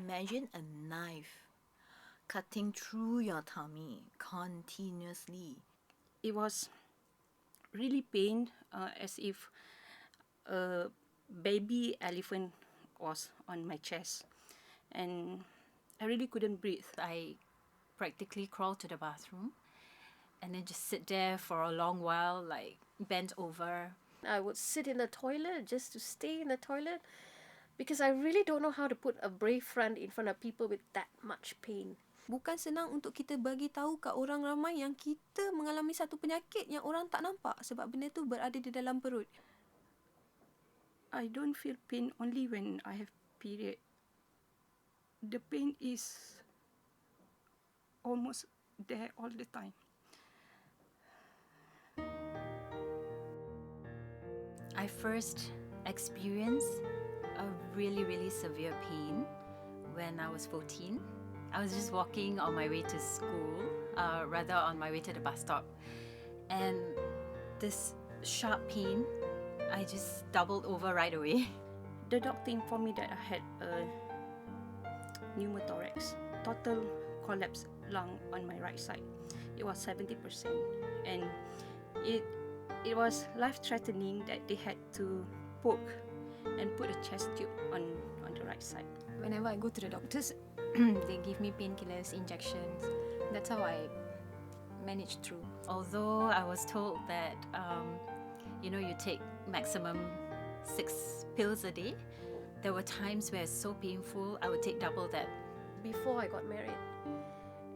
imagine a knife cutting through your tummy continuously. It was really pain, as if a baby elephant was on my chest, and I really couldn't breathe. I practically crawled to the bathroom and then just sit there for a long while, like bent over. I would sit in the toilet just to stay in the toilet because I really don't know how to put a brave front in front of people with that much pain. Bukan senang untuk kita bagi tahu kat orang ramai yang kita mengalami satu penyakit yang orang tak nampak sebab benda tu berada di dalam perut. I don't feel pain only when I have period. The pain is almost there all the time. I first experienced a really, really severe pain when I was 14. I was just walking on my way to school, rather on my way to the bus stop. And this sharp pain, I just doubled over right away. The doctor informed me that I had a pneumothorax, total collapse lung on my right side. It was 70%, and it was life-threatening that they had to poke and put a chest tube on the right side. Whenever I go to the doctors, they give me painkillers, injections. That's how I managed through. Although I was told that, you take maximum 6 pills a day, there were times where it's so painful, I would take double that. Before I got married,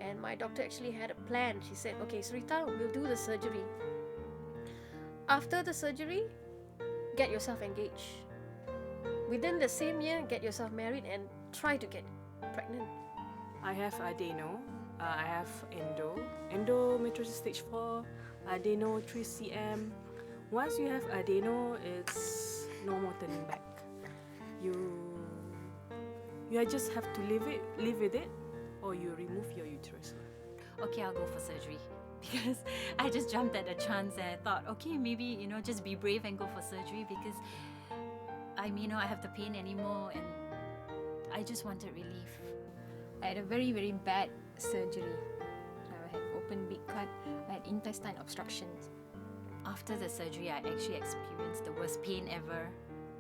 and my doctor actually had a plan. She said, okay, Sarita, we'll do the surgery. After the surgery, get yourself engaged. Within the same year, get yourself married and try to get pregnant. I have adeno, I have endometriosis stage 4, adeno 3 cm. Once you have adeno, it's no more turning back. You just have to live with it, or you remove your uterus. Okay, I'll go for surgery. Because I just jumped at the chance and I thought, okay, maybe, just be brave and go for surgery because I have the pain anymore and I just wanted relief. I had a very, very bad surgery. I had open big cut, I had intestine obstructions. After the surgery, I actually experienced the worst pain ever.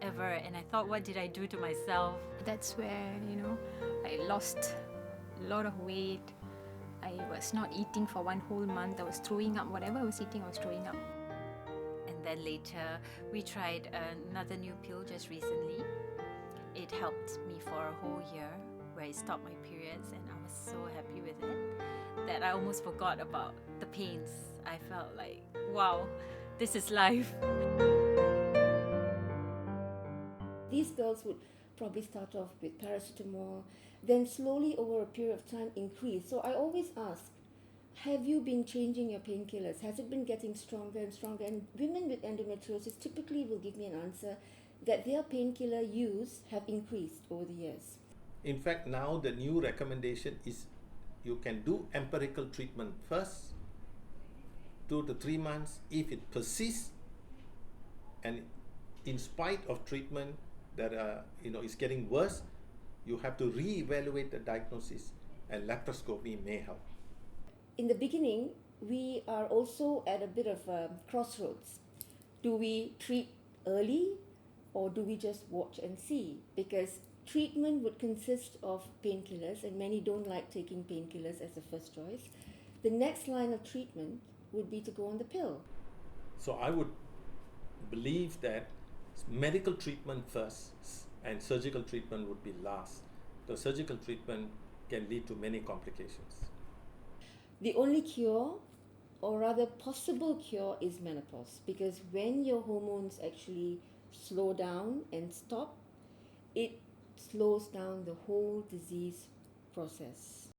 And I thought, what did I do to myself? That's where, I lost a lot of weight. I was not eating for 1 whole month. I was throwing up. Whatever I was eating, I was throwing up. And then later, we tried another new pill just recently. It helped me for a whole year where it stopped my periods and I was so happy with it that I almost forgot about the pains. I felt like, wow, this is life. These pills would probably start off with paracetamol, then slowly over a period of time increase. So I always ask, have you been changing your painkillers? Has it been getting stronger and stronger? And women with endometriosis typically will give me an answer that their painkiller use have increased over the years. In fact, now the new recommendation is you can do empirical treatment first, 2 to 3 months. If it persists and in spite of treatment that is getting worse, you have to re-evaluate the diagnosis and laparoscopy may help. In the beginning, we are also at a bit of a crossroads. Do we treat early or do we just watch and see? Because treatment would consist of painkillers and many don't like taking painkillers as a first choice. The next line of treatment would be to go on the pill. So I would believe that medical treatment first and surgical treatment would be last. The surgical treatment can lead to many complications. The only cure, or rather possible cure, is menopause, because when your hormones actually slow down and stop, it slows down the whole disease process.